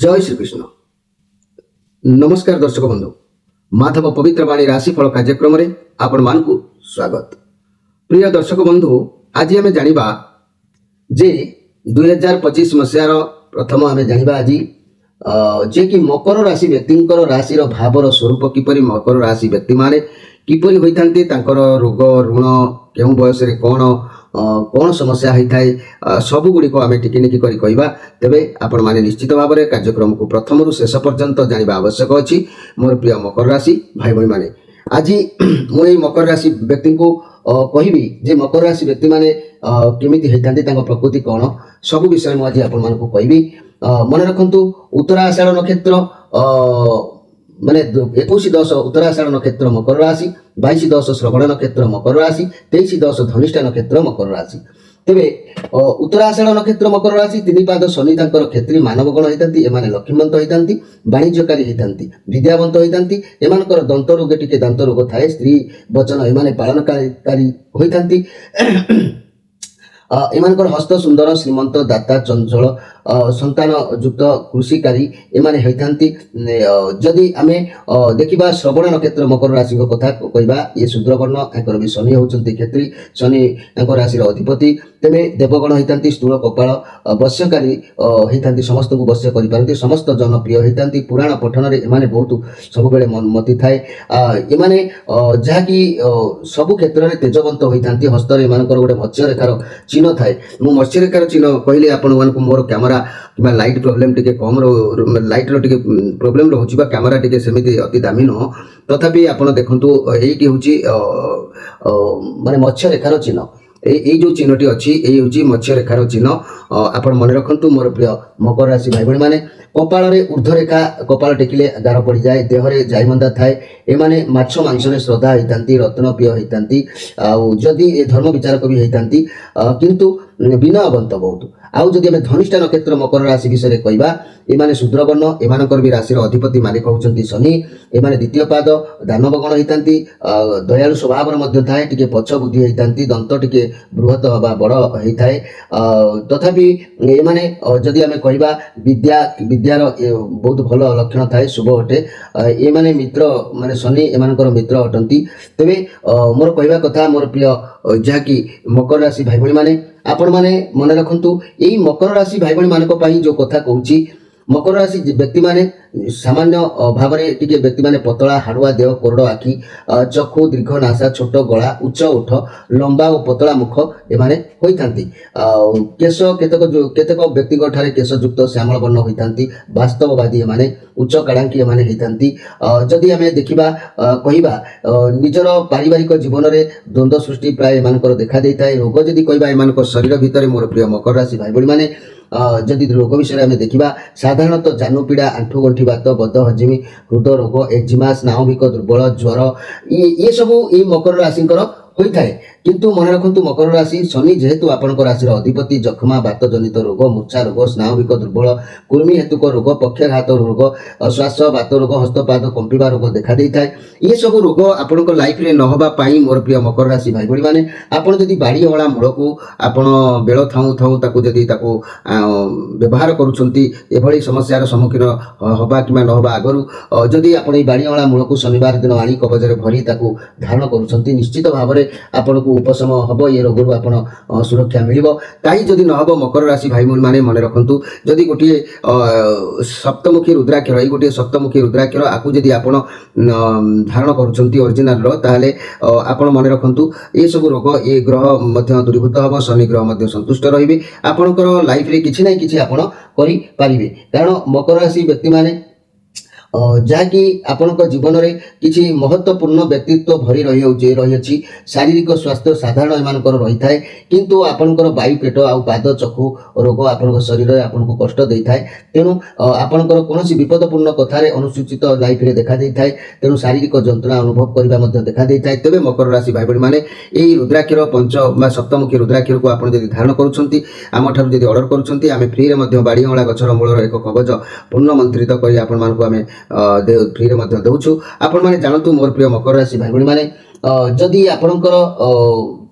जय श्रीकृष्ण। नमस्कार दर्शक बंधु, माधव पवित्र वाणी राशिफल कार्यक्रम में आपण मानकु स्वागत। प्रिय दर्शक बंधु, आज आम जानिबा जे 2025 मसीहार प्रथम आम जानिबा आज जे कि मकर राशि व्यक्तिंकर राशिर भावर स्वरूप किपरि मकर राशि व्यक्ति माने किपरि होइथांती, तांकर रोग ऋण केउं बयस रे कौन समस्या होता है सबु गुड़िक आम टिकिनिकी करी कहबा। तेबे आपण माने निश्चित भाव में कार्यक्रम को प्रथम रु शेष पर्यंत जानिबा आवश्यक अछि। मोर प्रिय मकर राशि भाई भाई माने, आज मुझे मकर राशि व्यक्ति को कहबी जे मकर राशि व्यक्ति माने केमिति होइथांती, तांको प्रकृति कौन, सब विषय मुझे आपण मानकु कहबी। मन रखंतु उत्तरा आषाढ़ नक्षत्र माने 21-10 उत्तराषाढ़ नक्षत्र मकर राशि, 22-10 श्रवण नक्षत्र मकर राशि, 23-10 धनिष्ठा नक्षत्र मकर राशि। तेबे उत्तराषाढ़ नक्षत्र मकर राशि 3 पाद शनि तांकर क्षेत्री मानव गण होइतांती, एमाने लक्ष्मीवंत होइतांती, वाणिज्यकारी होइतांती, विद्यावंत होइतांती, एमानकर दंत रोग टिके दांत रोग थाए, स्त्री वचन एमाने पालनकारी होइतांती। एमानकर हस्त सुंदर, श्रीमंत, दाता, चंचल, संतान युक्त, कृषिकारी एमाने होइथांती। जदि आमे देखिबा श्रवण नक्षत्र मकर राशि को कथा कहबा, ये शूद्रवर्ण एकर भी शनि होचंती क्षेत्री, शनि एकर राशि अधिपति। तेबे देवगण होइथांती, स्थूल कपाल, वश्यकारी होइथांती, समस्त को वश्य करि पारंती, समस्त जनप्रिय होइथांती। पुराण पठन रे एमाने बहुत सब बेले मति थाए। एमाने जहाकी सब क्षेत्र रे तेजवंत होइथांती। हस्त रे एमानकर गोटे मत्स्य रेखार चिन्ह थाए। मु मत्स्य रेखार चिन्ह कहले आपण मानकु मोर कैमरा कि लाइट प्रॉब्लम टिके कम लाइट रो टिके प्रॉब्लम रहउची बा कैमरा टिके सेमिति अति दामी न, तथापि आपण देखंतु एइटी होची माने मत्स्य रेखार चिन्ह। এই जो चिन्हटी अच्छी ये हूँ मत्स्य रेखार चिन्ह। आपण मन रखु मोर प्रिय मकर राशि भाई भाई मैंने कपाल रे ऊर्ध्वरेखा कपाल टेकिले गार पड़ जाए, देहरे जाइमंदा थाए, एमाने माछ मांस रे श्रद्धा होइतांती, रत्न प्रिय होइतांती, जदि ए धर्म विचारक भी होइतांती, किंतु विनयवंत बहुत। आउ जदि आम धनिष्ठा नक्षत्र मकर राशि विषय कहबा, एमाने शूद्रवर्ण, एमानकर भी राशि अधिपति मालिक होउचंती शनि, एमाने द्वितीय पाद दानव गण होइतांती, दयालु स्वभाव मध्य थाए, टिके पछ बुद्धि होइतांती, दंत टिके बृहत बा बड़ होइथाए। तथापि एमाने जदि आम कहबा विद्यार बहुत भल लक्षण थाए, शुभ अटे। एमाने मित्र माने शनि एमानकर मित्र अटंती। तेबे मोर कहबा कथा मोर प्रिय जहाँकि मकर राशि भाई भाई माने, आपण माने मन रखंतु एई मकर राशि भाई भाई मानक पई जो कथा कहूची, मकर राशि व्यक्ति माने सामान्य भाव में टिके व्यक्ति माने पतला हाड़ुआ देह, कोरड आखि, चक्षु, दीर्घ नासा, छोट गला, उच्च ओठ, लंबा और पतला मुख एमाने होइथांती। केश केतक व्यक्ति ठारे केश युक्त श्यामल वर्ण होइथांती। वास्तववादी एमाने, उच्च काड़ांकी एमाने होइथांती। जदि आमे देखिबा कहिबा निजर पारिवारिक जीवन रे द्वंद्व सृष्टि प्राय एमानकर देखा देइथाय। रोग जदि कहिबा एमानकर शरीर भितर मोर प्रिय मकर राशि भाई भाई माने जदि रोग विषय में देखा साधारणतः जानू पीड़ा, आंठू गंठी बात, बद हजमी, हृदय रोग, एक्जिमा, स्नायुविक दुर्बल, ज्वर ये सब ये मकर राशि होता है। किंतु मन रखु मकर राशि शनि जेहेतु आपण राशि अधिपति, जखमा, बात जनित रोग, मूर्छा रोग, स्नायुविक दुर्बल, कुर्मी हेतुक रोग, पक्षाघात रोग, श्वास बात रोग, हस्तपाद कंपिबा रोग देखा देता है। ये सब रोग आपण लाइफ रे नहबा पाई मोर प्रिय मकर राशि भाई भाई माने, आपण जदि बाड़ी अवला मूल को आपण बेल थाऊ थाऊ ताकू जदि ताकू व्यवहार करूछंती, एभली समस्यार सम्मुखीन हबा किमा नहबा आगरू जदि आपण ए बाड़ी अवला मूल को शनिवार दिन आनी कवचरे भरी ताकू धारण करूछंती, निश्चित भाव में आपण को उपशम हम, ये रोग आपण सुरक्षा मिल। ताही जदि न हम मकर राशि भाई माने मन रखु जदि गोटे सप्तमुखी रुद्राक्षर, ये गोटे सप्तमुखी रुद्राक्षर आपको जदि आपण धारण करुछंती ओरिजिनल ताहले आपण मन रखु ये सब रोग ये ग्रह मध्य दूरीभूत हम, शनि ग्रह मध्य संतुष्ट रहिबे, आपणकर लाइफ रे किछि ना किछि आपण करि पारिबे। कारण मकर राशि व्यक्ति माने जहाँकि आपण जीवन में किसी महत्वपूर्ण व्यक्तित्व भरी रही। शारीरिक स्वास्थ्य साधारण एमानकर रही थाए, किंतु आपणकर वायु पेट आ पाद चक्षु रोग आपण शरीर में आपन को कष्ट दे थाए। तेणु आपणकर कौन विपदपूर्ण कथार अनुसूचित लाइफ रे देखा दे थाए। तेणु शारीरिक जंत्रणा अनुभव करने देखा दे थाए। तेबे मकर राशि भाई भाई माने यही रुद्राक्षर पंच सप्तमुखी रुद्राक्षर को आप धारण करुँच, आम ठार जब अर्डर करुँच, आम फ्री में बाड़ी अँला गचर मूलर एक कवच पूर्ण मंत्रित कर आम फ्री रे दौछु। आपण माने जानतु मोर प्रिय मकर राशि भाई भाई माने जदि आपणकर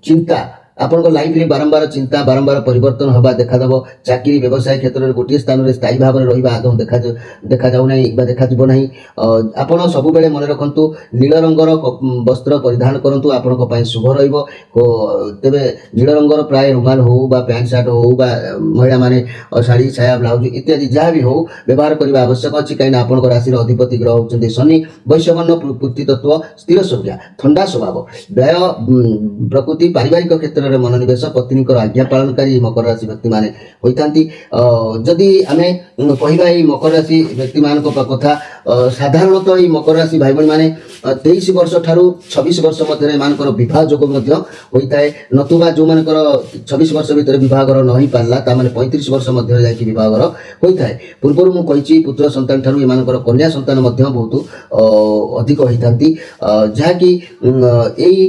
चिंता ଆପଣଙ୍କ ଲାଇଫରେ ବାରମ୍ବାର ଚିନ୍ତା ବାରମ୍ବାର ପରିବର୍ତ୍ତନ ହେବା ଦେଖାଦେବ। ଚାକିରି ବ୍ୟବସାୟ କ୍ଷେତ୍ରରେ ଗୋଟିଏ ସ୍ଥାନରେ ସ୍ଥାୟୀ ଭାବରେ ରହିବା ଆଦୌ ଦେଖାଯାଉ ନାହିଁ ବା ଦେଖାଯିବ ନାହିଁ। ଆପଣ ସବୁବେଳେ ମନେ ରଖନ୍ତୁ ନୀଳ ରଙ୍ଗର ବସ୍ତ୍ର ପରିଧାନ କରନ୍ତୁ, ଆପଣଙ୍କ ପାଇଁ ଶୁଭ ରହିବ। ତେବେ ନୀଳ ରଙ୍ଗର ପ୍ରାୟ ରୁମାଲ ହଉ ବା ପ୍ୟାଣ୍ଟ ସାର୍ଟ ହଉ ବା ମହିଳାମାନେ ଶାଢ଼ୀ ସାୟା ବ୍ଲାଉଜ ଇତ୍ୟାଦି ଯାହା ବି ହଉ ବ୍ୟବହାର କରିବା ଆବଶ୍ୟକ ଅଛି, କାହିଁକିନା ଆପଣଙ୍କ ରାଶିର ଅଧିପତି ଗ୍ରହ ହେଉଛନ୍ତି ଶନି। ବୈଶ୍ୟବର୍ଣ୍ଣ ପୃଥ୍ୱୀ ତତ୍ତ୍ୱ, ସ୍ଥିର ସଂଜ୍ଞା, ଥଣ୍ଡା ସ୍ୱଭାବ, ବ୍ୟୟ ପ୍ରକୃତି, ପାରିବାରିକ କ୍ଷେତ୍ରରେ ମନୋନିବେଶ, ପତ୍ନୀଙ୍କର ଆଜ୍ଞା ପାଳନକାରୀ ମକର ରାଶି ବ୍ୟକ୍ତିମାନେ ହୋଇଥାନ୍ତି। ଯଦି ଆମେ କହିବା ଏଇ ମକର ରାଶି ବ୍ୟକ୍ତିମାନଙ୍କ କଥା, ସାଧାରଣତଃ ଏଇ ମକର ରାଶି ଭାଇ ଭଉଣୀମାନେ 23 ବର୍ଷ ଠାରୁ 26 ବର୍ଷ ମଧ୍ୟରେ ଏମାନଙ୍କର ବିବାହ ଯୋଗ ମଧ୍ୟ ହୋଇଥାଏ। ନତୁବା ଯେଉଁମାନଙ୍କର 26 ବର୍ଷ ଭିତରେ ବିବାହର ନ ହେଇପାରିଲା ତାମାନେ 35 ବର୍ଷ ମଧ୍ୟରେ ଯାଇକି ବିବାହର ହୋଇଥାଏ। ପୂର୍ବରୁ ମୁଁ କହିଛି ପୁତ୍ର ସନ୍ତାନ ଠାରୁ ଏମାନଙ୍କର କନ୍ୟା ସନ୍ତାନ ମଧ୍ୟ ବହୁତ ଅଧିକ ହୋଇଥାନ୍ତି, ଯାହାକି ଏଇ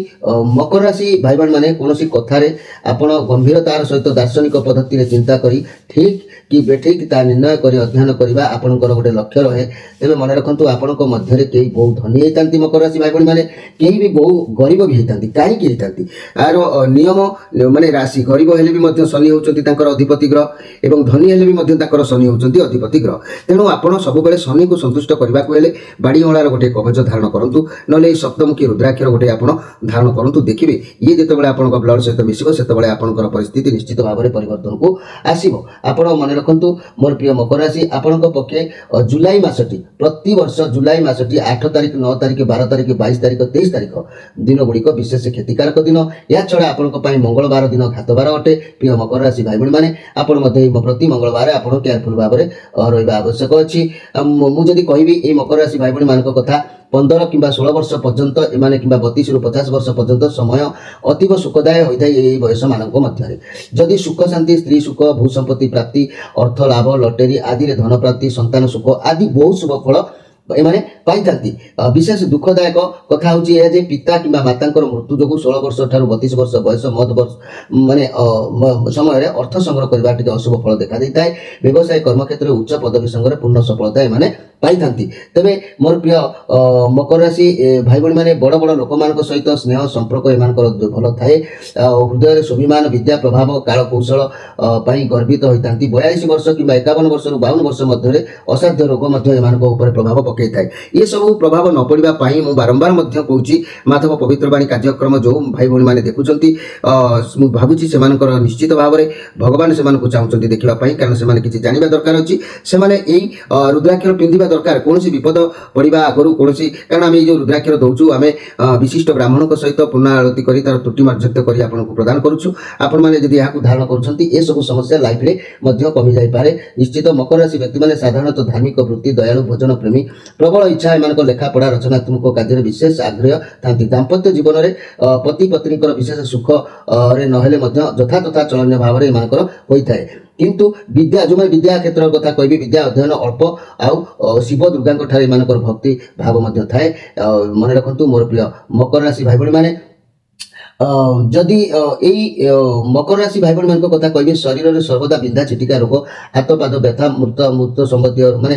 ମକର ରାଶି ଭାଇ ଭଉଣୀମାନେ କୌଣସି କଥାରେ ଆପଣ ଗମ୍ଭୀରତାର ସହିତ ଦାର୍ଶନିକ ପଦ୍ଧତିରେ ଚିନ୍ତା କରି ଠିକ୍ କି ବେଠିକ୍ ତା ନିର୍ଣ୍ଣୟ କରି ଅଧ୍ୟୟନ କରିବା ଆପଣଙ୍କର ଗୋଟେ ଲକ୍ଷ୍ୟ ରହେ। ତେବେ ମନେ ରଖନ୍ତୁ ଆପଣଙ୍କ ମଧ୍ୟରେ କେହି ବହୁ ଧନୀ ହେଇଥାନ୍ତି ମକର ରାଶି ଭାଇ ଭଉଣୀମାନେ, କେହି ବି ବହୁ ଗରିବ ବି ହେଇଥାନ୍ତି। କାହିଁକି ହେଇଥାନ୍ତି ଏହାର ନିୟମ ମାନେ ରାଶି ଗରିବ ହେଲେ ବି ମଧ୍ୟ ଶନି ହେଉଛନ୍ତି ତାଙ୍କର ଅଧିପତି ଗ୍ରହ ଏବଂ ଧନୀ ହେଲେ ବି ମଧ୍ୟ ତାଙ୍କର ଶନି ହେଉଛନ୍ତି ଅଧିପତି ଗ୍ରହ। ତେଣୁ ଆପଣ ସବୁବେଳେ ଶନିକୁ ସନ୍ତୁଷ୍ଟ କରିବାକୁ ହେଲେ ବାଡ଼ି ଅଁଳାର ଗୋଟିଏ କବଚ ଧାରଣ କରନ୍ତୁ, ନହେଲେ ଏଇ ସପ୍ତମୁଖୀ ରୁଦ୍ରାକ୍ଷର ଗୋଟିଏ ଆପଣ ଧାରଣ କରନ୍ତୁ। ଦେଖିବେ ଇଏ ଯେତେବେଳେ ଆପଣଙ୍କ ବ୍ଲଡ଼ ସହିତ ମିଶିବ ସେତେବେଳେ ଆପଣଙ୍କର ପରିସ୍ଥିତି ନିଶ୍ଚିତ ଭାବରେ ପରିବର୍ତ୍ତନକୁ ଆସିବ। ଆପଣ ମନେ ରଖନ୍ତୁ ମୋର ପ୍ରିୟ ମକର ରାଶି, ଆପଣଙ୍କ ପକ୍ଷେ ଜୁଲାଇ ମାସଟି ପ୍ରତିବର୍ଷ ଜୁଲାଇ ମାସଟି 8 ତାରିଖ 9 ତାରିଖ 12 ତାରିଖ 22 ତାରିଖ 23 ତାରିଖ ଦିନ ଗୁଡ଼ିକ ବିଶେଷ କ୍ଷତିକାରକ ଦିନ। ଏହାଛଡ଼ା ଆପଣଙ୍କ ପାଇଁ ମଙ୍ଗଳବାର ଦିନ ଘାତବାର ଅଟେ। ପ୍ରିୟ ମକର ରାଶି ଭାଇ ଭଉଣୀମାନେ ଆପଣ ମଧ୍ୟ ପ୍ରତି ମଙ୍ଗଳବାର ଆପଣ କେୟାରଫୁଲ ଭାବରେ ରହିବା ଆବଶ୍ୟକ ଅଛି। ମୁଁ ଯଦି କହିବି ଏଇ ମକର ରାଶି ଭାଇ ଭଉଣୀମାନଙ୍କ କଥା, 15 କିମ୍ବା 16 ବର୍ଷ ପର୍ଯ୍ୟନ୍ତ ଏମାନେ କିମ୍ବା 32 ରୁ 50 ବର୍ଷ ପର୍ଯ୍ୟନ୍ତ ସମୟ ଅତୀବ ସୁଖଦାୟ ହୋଇଥାଏ ଏହି ବୟସମାନଙ୍କ ମଧ୍ୟରେ। ଯଦି ସୁଖ ଶାନ୍ତି, ସ୍ତ୍ରୀ ସୁଖ, ଭୂସମ୍ପତ୍ତି ପ୍ରାପ୍ତି, ଅର୍ଥ ଲାଭ, ଲଟେରୀ ଆଦିରେ ଧନ ପ୍ରାପ୍ତି, ସନ୍ତାନ ସୁଖ ଆଦି ବହୁ ଶୁଭ ଫଳ ଏମାନେ ପାଇଥାନ୍ତି। ବିଶେଷ ଦୁଃଖଦାୟକ କଥା ହେଉଛି ଏହା ଯେ ପିତା କିମ୍ବା ମାତାଙ୍କର ମୃତ୍ୟୁ ଯୋଗୁଁ 16 ବର୍ଷ ଠାରୁ 32 ବର୍ଷ ବୟସ ମାନେ ସମୟରେ ଅର୍ଥ ସଂଗ୍ରହ କରିବା ଟିକେ ଅଶୁଭ ଫଳ ଦେଖା ଦେଇଥାଏ। ବ୍ୟବସାୟ କର୍ମକ୍ଷେତ୍ରରେ ଉଚ୍ଚ ପଦବୀ ସଂଗ୍ରହରେ ପୂର୍ଣ୍ଣ ସଫଳତା ଏମାନେ ପାଇଥାନ୍ତି। ତେବେ ମୋର ପ୍ରିୟ ମକର ରାଶି ଭାଇ ଭଉଣୀମାନେ ବଡ଼ ବଡ଼ ଲୋକମାନଙ୍କ ସହିତ ସ୍ନେହ ସମ୍ପର୍କ ଏମାନଙ୍କର ଭଲ ଥାଏ। ହୃଦୟରେ ସ୍ୱାଭିମାନ, ବିଦ୍ୟା ପ୍ରଭାବ, କାଳ କୌଶଳ ପାଇଁ ଗର୍ବିତ ହୋଇଥାନ୍ତି। 42 ବର୍ଷ କିମ୍ବା 51 ବର୍ଷରୁ 52 ବର୍ଷ ମଧ୍ୟରେ ଅସାଧ୍ୟ ରୋଗ ମଧ୍ୟ ଏମାନଙ୍କ ଉପରେ ପ୍ରଭାବ ପକାଇଥାଏ। ଏସବୁ ପ୍ରଭାବ ନ ପଡ଼ିବା ପାଇଁ ମୁଁ ବାରମ୍ବାର ମଧ୍ୟ କହୁଛି, ମାଧବ ପବିତ୍ରବାଣୀ କାର୍ଯ୍ୟକ୍ରମ ଯେଉଁ ଭାଇ ଭଉଣୀମାନେ ଦେଖୁଛନ୍ତି, ମୁଁ ଭାବୁଛି ସେମାନଙ୍କର ନିଶ୍ଚିତ ଭାବରେ ଭଗବାନ ସେମାନଙ୍କୁ ଚାହୁଁଛନ୍ତି ଦେଖିବା ପାଇଁ, କାରଣ ସେମାନେ କିଛି ଜାଣିବା ଦରକାର ଅଛି। ସେମାନେ ଏଇ ରୁଦ୍ରାକ୍ଷର ପିନ୍ଧିବା ଦରକାର କୌଣସି ବିପଦ ପଡ଼ିବା ଆଗରୁ କୌଣସି, କାରଣ ଆମେ ଏଇ ଯେଉଁ ରୁଦ୍ରାକ୍ଷର ଦେଉଛୁ ଆମେ ବିଶିଷ୍ଟ ବ୍ରାହ୍ମଣଙ୍କ ସହିତ ପୂର୍ଣ୍ଣ ଆଳତି କରି ତାର ତ୍ରୁଟି ମାର୍ଜତ୍ୟ କରି ଆପଣଙ୍କୁ ପ୍ରଦାନ କରୁଛୁ। ଆପଣମାନେ ଯଦି ଏହାକୁ ଧାରଣ କରୁଛନ୍ତି ଏସବୁ ସମସ୍ୟା ଲାଇଫରେ ମଧ୍ୟ କମିଯାଇପାରେ ନିଶ୍ଚିତ। ମକର ରାଶି ବ୍ୟକ୍ତିମାନେ ସାଧାରଣତଃ ଧାର୍ମିକ ବୃତ୍ତି, ଦୟାଳୁ, ଭୋଜନ ପ୍ରେମୀ, ପ୍ରବଳ ଇଚ୍ଛା, ଏମାନଙ୍କ ଲେଖାପଢ଼ା ରଚନାତ୍ମକ କାର୍ଯ୍ୟରେ ବିଶେଷ ଆଗ୍ରହ ଥାନ୍ତି। ଦାମ୍ପତ୍ୟ ଜୀବନରେ ପତି ପତ୍ନୀଙ୍କର ବିଶେଷ ସୁଖରେ ନହେଲେ ମଧ୍ୟ ଯଥାତଥା ଚଳନୀୟ ଭାବରେ ଏମାନଙ୍କର ହୋଇଥାଏ। କିନ୍ତୁ ବିଦ୍ୟା, ଯେଉଁମାନେ ବିଦ୍ୟା କ୍ଷେତ୍ରର କଥା କହିବି, ବିଦ୍ୟା ଅଧ୍ୟୟନ ଅଳ୍ପ, ଆଉ ଶିବ ଦୁର୍ଗାଙ୍କ ଠାରେ ଏମାନଙ୍କର ଭକ୍ତି ଭାବ ମଧ୍ୟ ଥାଏ। ମନେ ରଖନ୍ତୁ ମୋର ପ୍ରିୟ ମକର ରାଶି ଭାଇ ଭଉଣୀମାନେ, ଯଦି ଏଇ ମକର ରାଶି ଭାଇ ଭଉଣୀମାନଙ୍କ କଥା କହିବି, ଶରୀରରେ ସର୍ବଦା ବିନ୍ଧା ଚିଟିକା ରୋଗ, ହାତ ପାଦ ବ୍ୟଥା, ମୂତ୍ର ସମ୍ବନ୍ଧୀୟ ମାନେ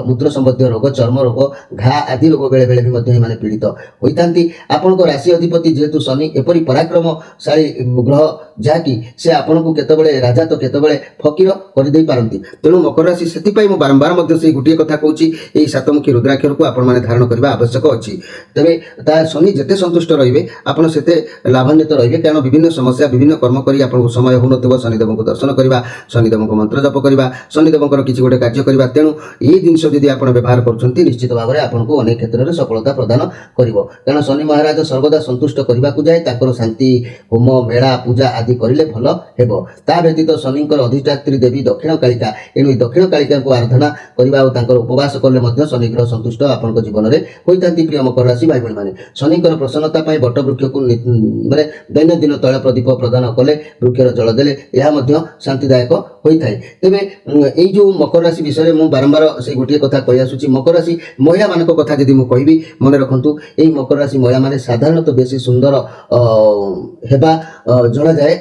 ମୂତ୍ର ସମ୍ବନ୍ଧୀୟ ରୋଗ, ଚର୍ମ ରୋଗ, ଘା ଆଦି ରୋଗ ବେଳେ ବେଳେ ବି ମଧ୍ୟ ଏମାନେ ପୀଡ଼ିତ ହୋଇଥାନ୍ତି। ଆପଣଙ୍କ ରାଶି ଅଧିପତି ଯେହେତୁ ଶନି ଏପରି ପରାକ୍ରମଶାଳୀ ଗ୍ରହ ଯାହାକି ସେ ଆପଣଙ୍କୁ କେତେବେଳେ ରାଜା ତ କେତେବେଳେ ଫକୀର କରିଦେଇ ପାରନ୍ତି। ତେଣୁ ମକର ରାଶି, ସେଥିପାଇଁ ମୁଁ ବାରମ୍ବାର ମଧ୍ୟ ସେଇ ଗୋଟିଏ କଥା କହୁଛି, ଏଇ ସାତମୁଖୀ ରୁଦ୍ରାକ୍ଷରକୁ ଆପଣମାନେ ଧାରଣ କରିବା ଆବଶ୍ୟକ ଅଛି। ତେବେ ତା ଶନି ଯେତେ ସନ୍ତୁଷ୍ଟ ରହିବେ ଆପଣ ସେତେ ଲାଭାନ୍ୱିତ ରହିବେ, କାରଣ ବିଭିନ୍ନ ସମସ୍ୟା ବିଭିନ୍ନ କର୍ମ କରି ଆପଣଙ୍କୁ ସମୟ ହେଉନଥିବ ଶନିଦେବଙ୍କୁ ଦର୍ଶନ କରିବା, ଶନିଦେବଙ୍କ ମନ୍ତ୍ର ଜପ କରିବା, ଶନିଦେବଙ୍କର କିଛି ଗୋଟେ କାର୍ଯ୍ୟ କରିବା। ତେଣୁ ଏଇ ଜିନିଷ ଯଦି ଆପଣ ବ୍ୟବହାର କରୁଛନ୍ତି ନିଶ୍ଚିତ ଭାବରେ ଆପଣଙ୍କୁ ଅନେକ କ୍ଷେତ୍ରରେ ସଫଳତା ପ୍ରଦାନ କରିବ, କାରଣ ଶନି ମହାରାଜ ସର୍ବଦା ସନ୍ତୁଷ୍ଟ କରିବାକୁ ଯାଏ, ତାଙ୍କର ଶାନ୍ତି ହୋମ ମେଳା ପୂଜା ଆଦି କରିଲେ ଭଲ ହେବ। ତା ବ୍ୟତୀତ ଶନିଙ୍କର ଅଧିଷ୍ଠାତ୍ରୀ ଦେବୀ ଦକ୍ଷିଣ କାଳିକା, ଏଣୁ ଏହି ଦକ୍ଷିଣ କାଳିକାଙ୍କୁ ଆରାଧନା କରିବା ଆଉ ତାଙ୍କର ଉପବାସ କଲେ ମଧ୍ୟ ଶନି ଗ୍ରହ ସନ୍ତୁଷ୍ଟ ଆପଣଙ୍କ ଜୀବନରେ ହୋଇଥାନ୍ତି। ପ୍ରିୟ ମକର ରାଶି ଭାଇ ଭଉଣୀମାନେ, ଶନିଙ୍କର ପ୍ରସନ୍ନତା ପାଇଁ ବଟ ବୃକ୍ଷକୁ ମାନେ ଦୈନନ୍ଦିନ ତୈଳ ପ୍ରଦୀପ ପ୍ରଦାନ କଲେ, ବୃକ୍ଷର ଜଳ ଦେଲେ ଏହା ମଧ୍ୟ ଶାନ୍ତିଦାୟକ ହୋଇଥାଏ। ତେବେ ଏଇ ଯେଉଁ ମକର ରାଶି ବିଷୟରେ ମୁଁ ବାରମ୍ବାର ସେଇ ଗୋଟିଏ କଥା କହି ଆସୁଛି। ମକର ରାଶି ମହିଳାମାନଙ୍କ କଥା ଯଦି ମୁଁ କହିବି, ମନେ ରଖନ୍ତୁ ଏଇ ମକର ରାଶି ମହିଳାମାନେ ସାଧାରଣତଃ ବେଶୀ ସୁନ୍ଦର ହେବା ଜଣାଯାଏ।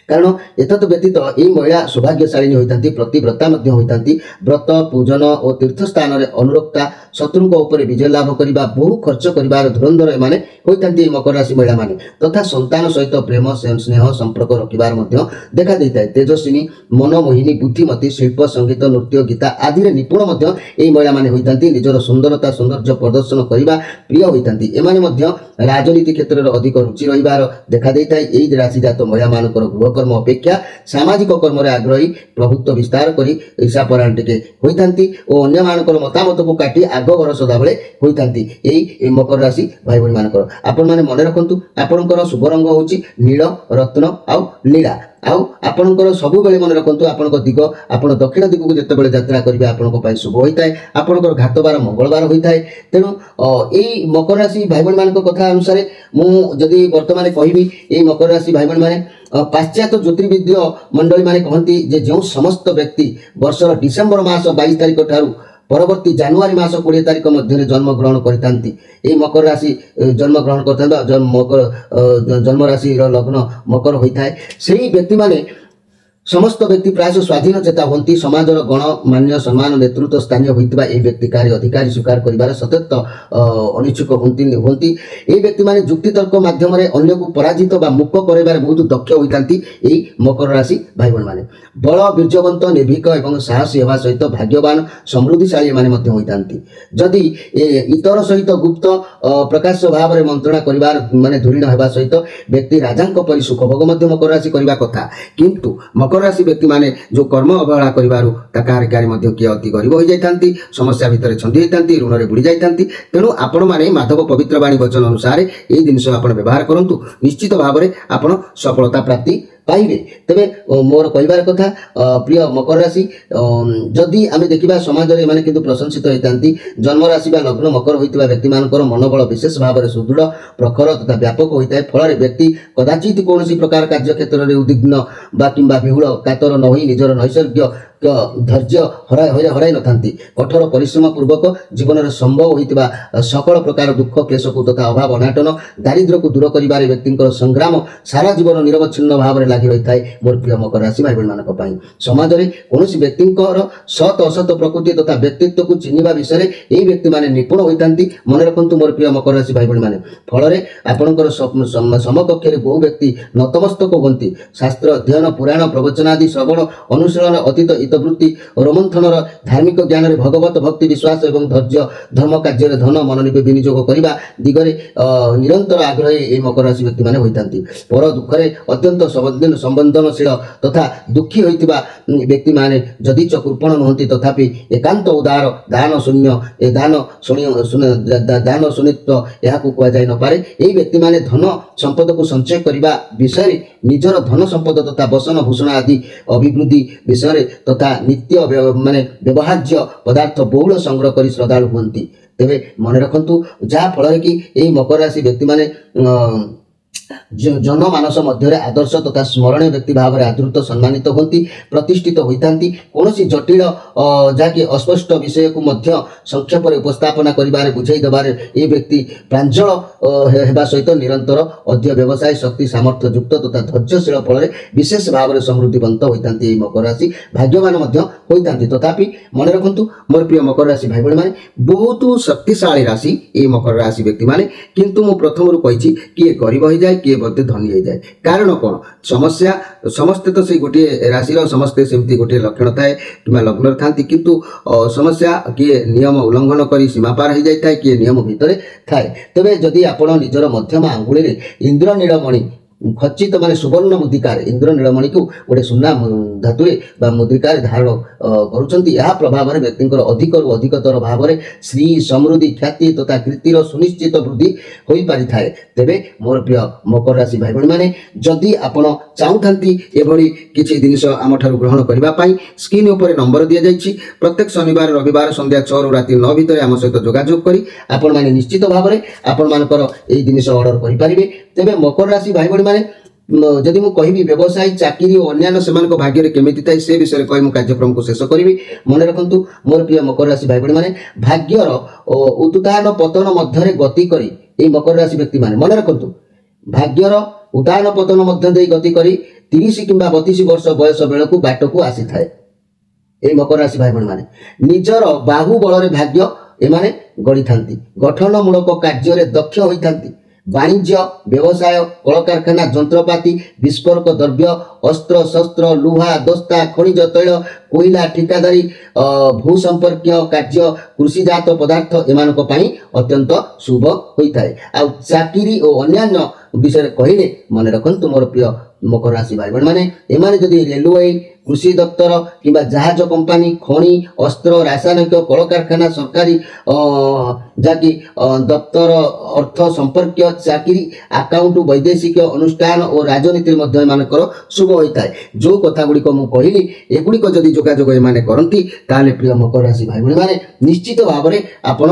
କାରଣ ଏତତ୍ ବ୍ୟତୀତ ଏହି ମହିଳା ସୌଭାଗ୍ୟଶାଳିନୀ ହୋଇଥାନ୍ତି, ପ୍ରତିବ୍ରତା ମଧ୍ୟ ହୋଇଥାନ୍ତି। ବ୍ରତ ପୂଜନ ଓ ତୀର୍ଥ ସ୍ଥାନରେ ଅନୁରକ୍ତା, ଶତ୍ରୁଙ୍କ ଉପରେ ବିଜୟ ଲାଭ କରିବା, ବହୁ ଖର୍ଚ୍ଚ କରିବାର ଧୁରନ୍ଧର ଏମାନେ ହୋଇଥାନ୍ତି ଏହି ମକର ରାଶି ମହିଳାମାନେ। ତଥା ସନ୍ତାନ ସହିତ ପ୍ରେମ ସ୍ନେହ ସମ୍ପର୍କ ରଖିବାର ମଧ୍ୟ ଦେଖା ଦେଇଥାଏ। ତେଜସ୍ୱିନୀ, ମନମୋହିନୀ, ବୁଦ୍ଧିମତୀ, ଶିଳ୍ପ, ସଙ୍ଗୀତ, ନୃତ୍ୟ, ଗୀତା ଆଦିରେ ନିପୁଣ ମଧ୍ୟ ଏହି ମହିଳାମାନେ ହୋଇଥାନ୍ତି। ନିଜର ସୁନ୍ଦରତା ସୌନ୍ଦର୍ଯ୍ୟ ପ୍ରଦର୍ଶନ କରିବା ପ୍ରିୟ ହୋଇଥାନ୍ତି। ଏମାନେ ମଧ୍ୟ ରାଜନୀତି କ୍ଷେତ୍ରରେ ଅଧିକ ରୁଚି ରହିବାର ଦେଖା ଦେଇଥାଏ। ଏହି ରାଶିଜାତ ମହିଳାମାନଙ୍କର ଗୃହକର୍ମ ଅପେକ୍ଷା ସାମାଜିକ କର୍ମରେ ଆଗ୍ରହୀ, ପ୍ରଭୁତ୍ୱ ବିସ୍ତାର କରି ଈର୍ଷାପରାୟଣ ଟିକେ ହୋଇଥାନ୍ତି ଓ ଅନ୍ୟମାନଙ୍କର ମତାମତକୁ କାଟି ଆଗ ଘର ସଦାବେଳେ ହୋଇଥାନ୍ତି ଏହି ମକର ରାଶି ଭାଇ ଭଉଣୀ ମାନଙ୍କର। ଆପଣମାନେ ମନେ ରଖନ୍ତୁ, ଆପଣଙ୍କର ଶୁଭ ରଙ୍ଗ ହେଉଛି ନୀଳ, ରତ୍ନ ଆଉ ନୀଳା। ଆଉ ଆପଣଙ୍କର ସବୁବେଳେ ମନେ ରଖନ୍ତୁ, ଆପଣଙ୍କ ଦିଗ, ଆପଣ ଦକ୍ଷିଣ ଦିଗକୁ ଯେତେବେଳେ ଯାତ୍ରା କରିବେ ଆପଣଙ୍କ ପାଇଁ ଶୁଭ ହୋଇଥାଏ। ଆପଣଙ୍କର ଘାତବାର ମଙ୍ଗଳବାର ହୋଇଥାଏ। ତେଣୁ ଏଇ ମକର ରାଶି ଭାଇ ଭଉଣୀମାନଙ୍କ କଥା ଅନୁସାରେ ମୁଁ ଯଦି ବର୍ତ୍ତମାନ କହିବି, ଏଇ ମକର ରାଶି ଭାଇ ଭଉଣୀମାନେ ପାଶ୍ଚାତ୍ୟ ଜ୍ୟୋତିର୍ବିଦ୍ୟ ମଣ୍ଡଳୀ ମାନେ କହନ୍ତି ଯେ ଯେଉଁ ସମସ୍ତ ବ୍ୟକ୍ତି ବର୍ଷର ଡିସେମ୍ବର ମାସ 22 ତାରିଖ ଠାରୁ ପରବର୍ତ୍ତୀ ଜାନୁଆରୀ ମାସ 20 ତାରିଖ ମଧ୍ୟରେ ଜନ୍ମଗ୍ରହଣ କରିଥାନ୍ତି, ଏହି ମକର ରାଶି ଜନ୍ମଗ୍ରହଣ କରିଥାନ୍ତି ବା ଜନ୍ମ ରାଶିର ଲଗ୍ନ ମକର ହୋଇଥାଏ, ସେହି ବ୍ୟକ୍ତିମାନେ ସମସ୍ତ ବ୍ୟକ୍ତି ପ୍ରାୟ ସ୍ୱାଧୀନ ଚେତା ହୁଅନ୍ତି। ସମାଜର ଗଣମାନ୍ୟ ସମ୍ମାନ ନେତୃତ୍ୱ ସ୍ଥାନୀୟ ହୋଇଥିବା ଏହି ବ୍ୟକ୍ତି କାର୍ୟ ଅଧିକାରୀ ସ୍ୱୀକାର କରିବାର ସତତ ଅନିଚ୍ଛୁକ ହୁଅନ୍ତି। ଏହି ବ୍ୟକ୍ତିମାନେ ଯୁକ୍ତିତର୍କ ମାଧ୍ୟମରେ ଅନ୍ୟକୁ ପରାଜିତ ବା ମୁକ୍ତ କରାଇବାରେ ବହୁତ ଦକ୍ଷ ହୋଇଥାନ୍ତି ଏହି ମକର ରାଶି ଭାଇ ଭଉଣୀମାନେ। ବଳ, ବୀର୍ଯ୍ୟବନ୍ତ, ନିର୍ଭୀକ ଏବଂ ସାହସୀ ହେବା ସହିତ ଭାଗ୍ୟବାନ, ସମୃଦ୍ଧିଶାଳୀ ଏମାନେ ମଧ୍ୟ ହୋଇଥାନ୍ତି। ଯଦି ଇତର ସହିତ ଗୁପ୍ତ ପ୍ରକାଶ ଭାବରେ ମନ୍ତ୍ରଣା କରିବାର ମାନେ ଧୁରୀଣ ହେବା ସହିତ ବ୍ୟକ୍ତି ରାଜାଙ୍କ ପରି ସୁଖଭୋଗ ମଧ୍ୟ ମକର ରାଶି କରିବା କଥା। କିନ୍ତୁ ମକର ରାଶି ବ୍ୟକ୍ତିମାନେ ଯେଉଁ କର୍ମ ଅବହେଳା କରିବାରୁ ତାକାରିକାରୀ ମଧ୍ୟ କିଏ ଅତି ଗରିବ ହୋଇଯାଇଥାନ୍ତି, ସମସ୍ୟା ଭିତରେ ଛନ୍ଦି ହୋଇଥାନ୍ତି, ଋଣରେ ବୁଡ଼ି ଯାଇଥାନ୍ତି। ତେଣୁ ଆପଣମାନେ ମାଧବ ପବିତ୍ର ବାଣୀ ବଚନ ଅନୁସାରେ ଏହି ଜିନିଷ ଆପଣ ବ୍ୟବହାର କରନ୍ତୁ, ନିଶ୍ଚିତ ଭାବରେ ଆପଣ ସଫଳତା ପ୍ରାପ୍ତି ପାଇବେ। ତେବେ ମୋର କହିବାର କଥା ପ୍ରିୟ ମକର ରାଶି, ଯଦି ଆମେ ଦେଖିବା ସମାଜରେ ଏମାନେ କିନ୍ତୁ ପ୍ରଶଂସିତ ହୋଇଥାନ୍ତି। ଜନ୍ମ ରାଶି ବା ଲଗ୍ନ ମକର ହୋଇଥିବା ବ୍ୟକ୍ତିମାନଙ୍କର ମନୋବଳ ବିଶେଷ ଭାବରେ ସୁଦୃଢ଼, ପ୍ରଖର ତଥା ବ୍ୟାପକ ହୋଇଥାଏ। ଫଳରେ ବ୍ୟକ୍ତି କଦାଚିତ୍ କୌଣସି ପ୍ରକାର କାର୍ଯ୍ୟକ୍ଷେତ୍ରରେ ଉଦ୍ବିଗ୍ନ ବା କିମ୍ବା ବିହୁଳ କାତର ନ ହୋଇ ନିଜର ନୈସର୍ଗ୍ୟ ଧୈର୍ଯ୍ୟ ହରାଇ ନଥାନ୍ତି। କଠୋର ପରିଶ୍ରମ ପୂର୍ବକ ଜୀବନରେ ସମ୍ଭବ ହୋଇଥିବା ସକଳ ପ୍ରକାର ଦୁଃଖ କ୍ଲେଶକୁ ତଥା ଅଭାବ ଅନାଟନ ଦାରିଦ୍ର୍ୟକୁ ଦୂର କରିବାରେ ବ୍ୟକ୍ତିଙ୍କର ସଂଗ୍ରାମ ସାରା ଜୀବନ ନିରବଚ୍ଛିନ୍ନ ଭାବରେ ଲାଗି ରହିଥାଏ ମୋର ପ୍ରିୟ ମକର ରାଶି ଭାଇ ଭଉଣୀମାନଙ୍କ ପାଇଁ। ସମାଜରେ କୌଣସି ବ୍ୟକ୍ତିଙ୍କର ସତ୍ ଅସତ ପ୍ରକୃତି ତଥା ବ୍ୟକ୍ତିତ୍ୱକୁ ଚିହ୍ନିବା ବିଷୟରେ ଏହି ବ୍ୟକ୍ତିମାନେ ନିପୁଣ ହୋଇଥାନ୍ତି। ମନେ ରଖନ୍ତୁ ମୋର ପ୍ରିୟ ମକର ରାଶି ଭାଇ ଭଉଣୀମାନେ, ଫଳରେ ଆପଣଙ୍କର ସମକକ୍ଷରେ ବହୁ ବ୍ୟକ୍ତି ନତମସ୍ତକ ହୁଅନ୍ତି। ଶାସ୍ତ୍ର ଅଧ୍ୟୟନ, ପୁରାଣ ପ୍ରବଚନ ଆଦି ଶ୍ରବଣ, ଅନୁଶୀଳନ, ଅତୀତ ହିତବୃତ୍ତି, ରୋମନ୍ଥନର, ଧାର୍ମିକ ଜ୍ଞାନରେ, ଭଗବତ ଭକ୍ତି ବିଶ୍ୱାସ ଏବଂ ଧୈର୍ଯ୍ୟ, ଧର୍ମ କାର୍ଯ୍ୟରେ ଧନ ବିନିଯୋଗ କରିବା ଦିଗରେ ନିରନ୍ତର ଆଗ୍ରହୀ ଏହି ମକର ରାଶି ବ୍ୟକ୍ତିମାନେ ହୋଇଥାନ୍ତି। ପର ଦୁଃଖରେ ଅତ୍ୟନ୍ତ ସମ୍ବେଦନଶୀଳ ତଥା ଦୁଃଖୀ ହୋଇଥିବା ବ୍ୟକ୍ତିମାନେ ଯଦିଚ କୃପଣ ନୁହନ୍ତି ତଥାପି ଏକାନ୍ତ ଉଦାର, ଦାନ ଶୂନ୍ୟ, ଦାନ ଶୂନ୍ୟତ୍ୱ ଏହାକୁ କୁହାଯାଇ ନପାରେ। ଏହି ବ୍ୟକ୍ତିମାନେ ଧନ ସମ୍ପଦକୁ ସଞ୍ଚୟ କରିବା ବିଷୟରେ, ନିଜର ଧନ ସମ୍ପଦ ତଥା ବସନ ଭୂଷଣ ଆଦି ଅଭିବୃଦ୍ଧି ବିଷୟରେ ତଥା ନିତ୍ୟ ବ୍ୟବହାର୍ଯ୍ୟ ପଦାର୍ଥ ବହୁଳ ସଂଗ୍ରହ କରି ଶ୍ରଦ୍ଧାଳୁ ହୁଅନ୍ତି। ତେବେ ମନେ ରଖନ୍ତୁ, ଯାହା ଫଳରେ କି ଏହି ମକର ରାଶି ବ୍ୟକ୍ତିମାନେ ଜନମାନସ ମଧ୍ୟରେ ଆଦର୍ଶ ତଥା ସ୍ମରଣୀୟ ବ୍ୟକ୍ତି ଭାବରେ ଆଦୃତ ସମ୍ମାନିତ ହୁଅନ୍ତି, ପ୍ରତିଷ୍ଠିତ ହୋଇଥାନ୍ତି। କୌଣସି ଜଟିଳ ଯାହାକି ଅସ୍ପଷ୍ଟ ବିଷୟକୁ ମଧ୍ୟ ସଂକ୍ଷେପରେ ଉପସ୍ଥାପନା କରିବାରେ, ବୁଝାଇ ଦେବାରେ ଏହି ବ୍ୟକ୍ତି ପ୍ରାଞ୍ଜଳ ହେବା ସହିତ ନିରନ୍ତର ଅଧିକ ବ୍ୟବସାୟ ଶକ୍ତି ସାମର୍ଥ୍ୟ ଯୁକ୍ତ ତଥା ଧୈର୍ଯ୍ୟଶୀଳ ଫଳରେ ବିଶେଷ ଭାବରେ ସମୃଦ୍ଧିବନ୍ତ ହୋଇଥାନ୍ତି ଏହି ମକର ରାଶି, ଭାଗ୍ୟବାନ ମଧ୍ୟ ହୋଇଥାନ୍ତି। ତଥାପି ମନେ ରଖନ୍ତୁ ମୋର ପ୍ରିୟ ମକର ରାଶି ଭାଇ ଭଉଣୀମାନେ, ବହୁତ ଶକ୍ତିଶାଳୀ ରାଶି ଏହି ମକର ରାଶି ବ୍ୟକ୍ତିମାନେ। କିନ୍ତୁ ମୁଁ ପ୍ରଥମରୁ କହିଛି, କିଏ ଗରିବ ହୋଇଯାଏ, କିଏ ମଧ୍ୟ ଧନୀ ହୋଇଯାଏ। କାରଣ କ'ଣ? ସମସ୍ୟା ସମସ୍ତେ ତ ସେଇ ଗୋଟିଏ ରାଶିର ସମସ୍ତେ ସେମିତି ଗୋଟିଏ ଲକ୍ଷଣ ଥାଏ କିମ୍ବା ଲଗ୍ନରେ ଥାନ୍ତି, କିନ୍ତୁ ସମସ୍ୟା କିଏ ନିୟମ ଉଲ୍ଲଂଘନ କରି ସୀମା ପାର ହୋଇଯାଇଥାଏ, କିଏ ନିୟମ ଭିତରେ ଥାଏ। ତେବେ ଯଦି ଆପଣ ନିଜର ମଧ୍ୟମ ଆଙ୍ଗୁଳିରେ ଇନ୍ଦ୍ରନୀଳମଣି ଖଚିତ ସୁବର୍ଣ୍ଣ ମୁଦ୍ରିକାରେ ଇନ୍ଦ୍ରନୀଳମଣିକୁ ଗୋଟେ ସୁନା ଧାତୁରେ ବା ମୁଦ୍ରିକାରେ ଧାରଣ କରୁଛନ୍ତି, ଏହା ପ୍ରଭାବରେ ବ୍ୟକ୍ତିଙ୍କର ଅଧିକରୁ ଅଧିକତର ଭାବରେ ଶ୍ରୀ, ସମୃଦ୍ଧି, ଖ୍ୟାତି ତଥା କୀର୍ତ୍ତିର ସୁନିଶ୍ଚିତ ବୃଦ୍ଧି ହୋଇପାରିଥାଏ। ତେବେ ମୋର ପ୍ରିୟ ମକର ରାଶି ଭାଇ ଭଉଣୀମାନେ, ଯଦି ଆପଣ ଚାହୁଁଥାନ୍ତି ଏଭଳି କିଛି ଜିନିଷ ଆମଠାରୁ ଗ୍ରହଣ କରିବା ପାଇଁ, ସ୍କ୍ରିନ୍ ଉପରେ ନମ୍ବର ଦିଆଯାଇଛି। ପ୍ରତ୍ୟେକ ଶନିବାର ରବିବାର ସନ୍ଧ୍ୟା 6ରୁ ରାତି 9 ଭିତରେ ଆମ ସହିତ ଯୋଗାଯୋଗ କରି ଆପଣମାନେ ନିଶ୍ଚିତ ଭାବରେ ଆପଣମାନଙ୍କର ଏହି ଜିନିଷ ଅର୍ଡର କରିପାରିବେ। ତେବେ ମକର ରାଶି ଭାଇ ଭଉଣୀମାନେ, ଯଦି ମୁଁ କହିବି ବ୍ୟବସାୟୀ, ଚାକିରି ଓ ଅନ୍ୟାନ୍ୟ ସେମାନଙ୍କ ଭାଗ୍ୟରେ କେମିତି ଥାଏ ସେ ବିଷୟରେ କହି ମୁଁ କାର୍ଯ୍ୟକ୍ରମକୁ ଶେଷ କରିବି। ମନେ ରଖନ୍ତୁ ମୋର ପ୍ରିୟ ମକର ରାଶି ଭାଇ ଭଉଣୀମାନେ, ଭାଗ୍ୟର ଉତ୍ଥାନ ପତନ ମଧ୍ୟରେ ଗତି କରି ଏହି ମକର ରାଶି ବ୍ୟକ୍ତିମାନେ, ମନେ ରଖନ୍ତୁ ଭାଗ୍ୟର ଉତ୍ଥାନ ପତନ ମଧ୍ୟ ଦେଇ ଗତି କରି 30 କିମ୍ବା 32 ବର୍ଷ ବୟସ ବେଳକୁ ବାଟକୁ ଆସିଥାଏ। এই মকর রাশি ভাই ভଉଣୀ ମାନେ ନିଜର ବାହୁ ବଳରେ ଭାଗ୍ୟ ଏମାନେ ଗଢ଼ିଥାନ୍ତି। ଗଠନମୂଳକ କାର୍ଯ୍ୟରେ ଦକ୍ଷ ହୋଇଥାନ୍ତି। ବାଣିଜ୍ୟ, ବ୍ୟବସାୟ, କଳକାରଖାନା, ଯନ୍ତ୍ରପାତି, ବିସ୍ଫୋରକ ଦ୍ରବ୍ୟ, ଅସ୍ତ୍ର ଶସ୍ତ୍ର, ଲୁହା, ଦସ୍ତା, ଖଣିଜ ତୈଳ, କୋଇଲା, ଠିକାଦାରୀ, ଭୂ ସମ୍ପର୍କୀୟ କାର୍ଯ୍ୟ, କୃଷିଜାତ ପଦାର୍ଥ ଏମାନଙ୍କ ପାଇଁ ଅତ୍ୟନ୍ତ ଶୁଭ ହୋଇଥାଏ। ଆଉ ଚାକିରି ଓ ଅନ୍ୟାନ୍ୟ ବିଷୟରେ କହିଲେ ମନେ ରଖନ୍ତୁ ମୋର ପ୍ରିୟ ମକର ରାଶି ଭାଇ ଭଉଣୀ ମାନେ ଏମାନେ ଯଦି ରେଲୱେ, କୃଷି ଦପ୍ତର କିମ୍ବା ଜାହାଜ କମ୍ପାନୀ, ଖଣି, ଅସ୍ତ୍ର, ରାସାୟନିକ, କଳକାରଖାନା, ସରକାରୀ ଯାହାକି ଦପ୍ତର, ଅର୍ଥ ସମ୍ପର୍କୀୟ ଚାକିରି, ଆକାଉଣ୍ଟ, ବୈଦେଶିକ ଅନୁଷ୍ଠାନ ଓ ରାଜନୀତିରେ ମଧ୍ୟ ଏମାନଙ୍କର ଶୁଭ ହୋଇଥାଏ। ଯେଉଁ କଥା ଗୁଡ଼ିକ ମୁଁ କହିଲି ଏଗୁଡ଼ିକ ଯଦି ଯୋଗାଯୋଗ ଏମାନେ କରନ୍ତି ତାହେଲେ ପ୍ରିୟ ମକର ରାଶି ଭାଇ ଭଉଣୀ ମାନେ ନିଶ୍ଚିତ ଭାବରେ ଆପଣ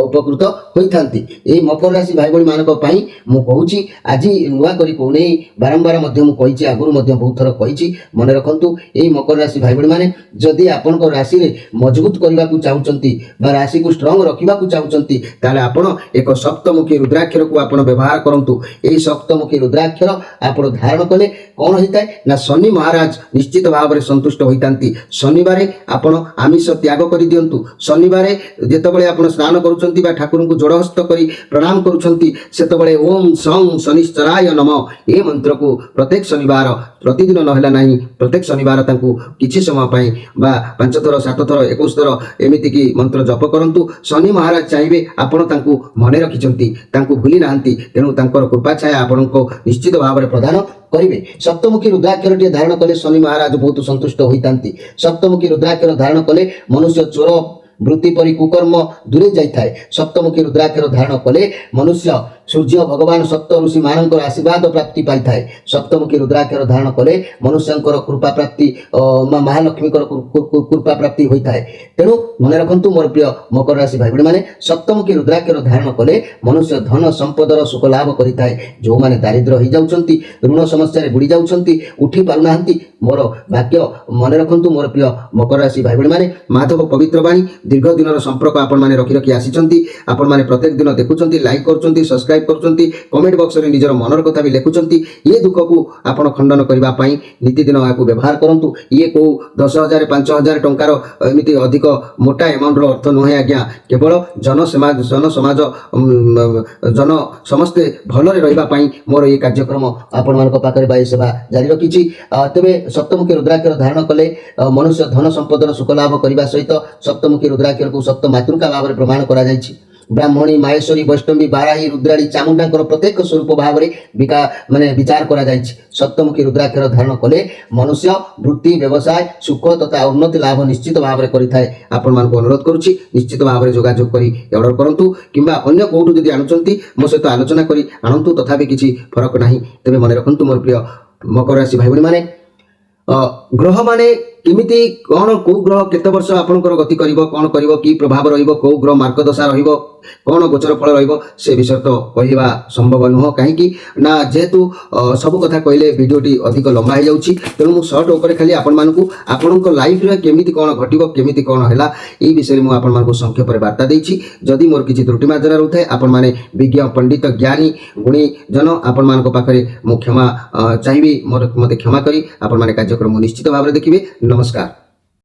ଉପକୃତ ହୋଇଥାନ୍ତି। ଏହି ମକର ରାଶି ଭାଇ ଭଉଣୀ ମାନଙ୍କ ପାଇଁ ମୁଁ କହୁଛି ଆଜି ନୂଆ କରି କହୁନି, ବାରମ୍ବାର ମଧ୍ୟ ମୁଁ କହିଛି, ଆଗରୁ ମଧ୍ୟ ବହୁତ ଥର କହିଛି, ମନେ ରଖନ୍ତୁ এই মকর রাশি ভাই ভଉଣୀ ମାନେ ଯଦି ଆପଣଙ୍କ ରାଶିରେ ମଜବୁତ କରିବାକୁ ଚାହୁଁଛନ୍ତି ବା ରାଶିକୁ ଷ୍ଟ୍ରଙ୍ଗ ରଖିବାକୁ ଚାହୁଁଛନ୍ତି ତାହେଲେ ଆପଣ ଏକ ସପ୍ତମୁଖୀ ରୁଦ୍ରାକ୍ଷରକୁ ଆପଣ ବ୍ୟବହାର କରନ୍ତୁ। ଏହି ସପ୍ତମୁଖୀ ରୁଦ୍ରାକ୍ଷର ଆପଣ ଧାରଣ କଲେ କ'ଣ ହୋଇଥାଏ ନା ଶନି ମହାରାଜ ନିଶ୍ଚିତ ଭାବରେ ସନ୍ତୁଷ୍ଟ ହୋଇଥାନ୍ତି। ଶନିବାରେ ଆପଣ ଆମିଷ ତ୍ୟାଗ କରିଦିଅନ୍ତୁ। ଶନିବାରେ ଯେତେବେଳେ ଆପଣ ସ୍ନାନ କରୁଛନ୍ତି ବା ଠାକୁରଙ୍କୁ ଯୋଡ଼ହସ୍ତ କରି ପ୍ରଣାମ କରୁଛନ୍ତି ସେତେବେଳେ ଓಂ ସଂ ଶନିଶ୍ଚରାୟ ନମ ଏ ମନ୍ତ୍ରକୁ ପ୍ରତ୍ୟେକ ଶନିବାର ପ୍ରତିଦିନ ନହେଲା ନାହିଁ ପ୍ରତ୍ୟେକ ଶନିବାର ତାଙ୍କୁ କିଛି ସମୟ ପାଇଁ ବା 5 ଥର 7 ଥର 21 ଥର ଏମିତିକି ମନ୍ତ୍ର ଜପ କରନ୍ତୁ। ଶନି ମହାରାଜ ଚାହିଁବେ ଆପଣ ତାଙ୍କୁ ମନେ ରଖିଛନ୍ତି, ତାଙ୍କୁ ଭୁଲି ନାହାନ୍ତି, ତେଣୁ ତାଙ୍କର କୃପା ଛାୟା ଆପଣଙ୍କୁ ନିଶ୍ଚିତ ଭାବରେ ପ୍ରଦାନ କରିବେ। ସପ୍ତମୁଖୀ ରୁଦ୍ରାକ୍ଷରଟିଏ ଧାରଣ କଲେ ଶନି ମହାରାଜ ବହୁତ ସନ୍ତୁଷ୍ଟ ହୋଇଥାନ୍ତି। ସପ୍ତମୁଖୀ ରୁଦ୍ରାକ୍ଷର ଧାରଣ କଲେ ମନୁଷ୍ୟ ଚୋର ବୃତ୍ତି ପରି କୁକର୍ମ ଦୂରେଇ ଯାଇଥାଏ। ସପ୍ତମୁଖୀ ରୁଦ୍ରାକ୍ଷର ଧାରଣ କଲେ ମନୁଷ୍ୟ ସୂର୍ଯ୍ୟ ଭଗବାନ ସପ୍ତ ଋଷି ମାନଙ୍କର ଆଶୀର୍ବାଦ ପ୍ରାପ୍ତି ପାଇଥାଏ। ସପ୍ତମୁଖୀ ରୁଦ୍ରାକ୍ଷର ଧାରଣ କଲେ ମନୁଷ୍ୟଙ୍କର କୃପା ପ୍ରାପ୍ତି, ମହାଲକ୍ଷ୍ମୀଙ୍କର କୃପା ପ୍ରାପ୍ତି ହୋଇଥାଏ। ତେଣୁ ମନେ ରଖନ୍ତୁ ମୋର ପ୍ରିୟ ମକର ରାଶି ଭାଇ ଭଉଣୀ ମାନେ ସପ୍ତମୁଖୀ ରୁଦ୍ରାକ୍ଷର ଧାରଣ କଲେ ମନୁଷ୍ୟ ଧନ ସମ୍ପଦର ସୁଖ ଲାଭ କରିଥାଏ। ଯେଉଁମାନେ ଦାରିଦ୍ର ହୋଇଯାଉଛନ୍ତି, ଋଣ ସମସ୍ୟାରେ ବୁଡ଼ି ଯାଉଛନ୍ତି, ଉଠି ପାରୁନାହାନ୍ତି, ମୋର ଭାଗ୍ୟ ମନେ ରଖନ୍ତୁ ମୋର ପ୍ରିୟ ମକର ରାଶି ଭାଇ ଭଉଣୀ ମାନେ ମାଧବ ପବିତ୍ର ବାଣୀ ଦୀର୍ଘ ଦିନର ସମ୍ପର୍କ ଆପଣମାନେ ରଖି ରଖି ଆସିଛନ୍ତି। ଆପଣମାନେ ପ୍ରତ୍ୟେକ ଦିନ ଦେଖୁଛନ୍ତି, ଲାଇକ୍ କରୁଛନ୍ତି, ସବସ୍କ୍ରାଇବ୍ କରୁଛନ୍ତି, କମେଣ୍ଟ ବକ୍ସରେ ନିଜର ମନର କଥା ବି ଲେଖୁଛନ୍ତି। ଏ ଦୁଃଖକୁ ଆପଣ ଖଣ୍ଡନ କରିବା ପାଇଁ ନିତିଦିନ ଏହାକୁ ବ୍ୟବହାର କରନ୍ତୁ। ଇଏ କେଉଁ 10,000 5,000 ଟଙ୍କାର ଏମିତି ଅଧିକ ମୋଟା ଆମାଉଣ୍ଟର ଅର୍ଥ ନୁହେଁ ଆଜ୍ଞା। କେବଳ ଜନ ସମସ୍ତେ ଭଲରେ ରହିବା ପାଇଁ ମୋର ଏହି କାର୍ଯ୍ୟକ୍ରମ ଆପଣମାନଙ୍କ ପାଖରେ ବା ଏ ସେବା ଜାରି ରଖିଛି। ତେବେ ସପ୍ତମୁଖୀ ରୁଦ୍ରାକ୍ଷର ଧାରଣ କଲେ ମନୁଷ୍ୟ ଧନ ସମ୍ପଦର ସୁଖ ଲାଭ କରିବା ସହିତ ସପ୍ତମୁଖୀ ରୁଦ୍ରାକ୍ଷରକୁ ସପ୍ତ ମାତୃକା ଭାବରେ ପ୍ରମାଣ କରାଯାଇଛି। ବ୍ରାହ୍ମଣୀ, ମାହେଶ୍ୱରୀ, ବୈଷ୍ଣବୀ, ବାରାହୀ, ରୁଦ୍ରାଣୀ, ଚାମୁଣ୍ଡାଙ୍କର ପ୍ରତ୍ୟେକ ସ୍ୱରୂପ ଭାବରେ ବିଚାର କରାଯାଇଛି। ସପ୍ତମୁଖୀ ରୁଦ୍ରାକ୍ଷର ଧାରଣ କଲେ ମନୁଷ୍ୟ ବୃତ୍ତି, ବ୍ୟବସାୟ, ସୁଖ ତଥା ଉନ୍ନତି ଲାଭ ନିଶ୍ଚିତ ଭାବରେ କରିଥାଏ। ଆପଣମାନଙ୍କୁ ଅନୁରୋଧ କରୁଛି ନିଶ୍ଚିତ ଭାବରେ ଯୋଗାଯୋଗ କରି ଅର୍ଡର କରନ୍ତୁ କିମ୍ବା ଅନ୍ୟ କୋଉଠୁ ଯଦି ଆଣୁଛନ୍ତି ମୋ ସହିତ ଆଲୋଚନା କରି ଆଣନ୍ତୁ, ତଥାପି କିଛି ଫରକ ନାହିଁ। ତେବେ ମନେ ରଖନ୍ତୁ ମୋର ପ୍ରିୟ ମକର ରାଶି ଭାଇ ଭଉଣୀ ମାନେ ଗ୍ରହ ମାନେ କେମିତି କ'ଣ କେଉଁ ଗ୍ରହ କେତେ ବର୍ଷ ଆପଣଙ୍କର ଗତି କରିବ, କ'ଣ କରିବ, କି ପ୍ରଭାବ ରହିବ, କେଉଁ ଗ୍ରହ ମାର୍ଗଦଶା ରହିବ, କ'ଣ ଗୋଚର ଫଳ ରହିବ ସେ ବିଷୟରେ ତ କହିବା ସମ୍ଭବ ନୁହଁ। କାହିଁକି ନା ଯେହେତୁ ସବୁ କଥା କହିଲେ ଭିଡ଼ିଓଟି ଅଧିକ ଲମ୍ବା ହେଇଯାଉଛି, ତେଣୁ ମୁଁ ସର୍ଟ ଉପରେ ଖାଲି ଆପଣମାନଙ୍କୁ ଆପଣଙ୍କ ଲାଇଫରେ କେମିତି କ'ଣ ଘଟିବ, କେମିତି କ'ଣ ହେଲା এই ବିଷୟରେ ମୁଁ ଆପଣମାନଙ୍କୁ ସଂକ୍ଷେପରେ ବାର୍ତ୍ତା ଦେଇଛି। ଯଦି ମୋର କିଛି ତ୍ରୁଟି ମାର୍ଜନା ରହୁଥାଏ ଆପଣମାନେ ବିଜ୍ଞ ପଣ୍ଡିତ ଜ୍ଞାନୀ ଗୁଣୀଜନ ଆପଣମାନଙ୍କ ପାଖରେ ମୁଁ କ୍ଷମା ଚାହିଁବି, ମୋତେ କ୍ଷମା କରି ଆପଣମାନେ କାର୍ଯ୍ୟକ୍ରମ ନିଶ୍ଚିତ ଭାବରେ ଦେଖିବେ। ନମସ୍କାର।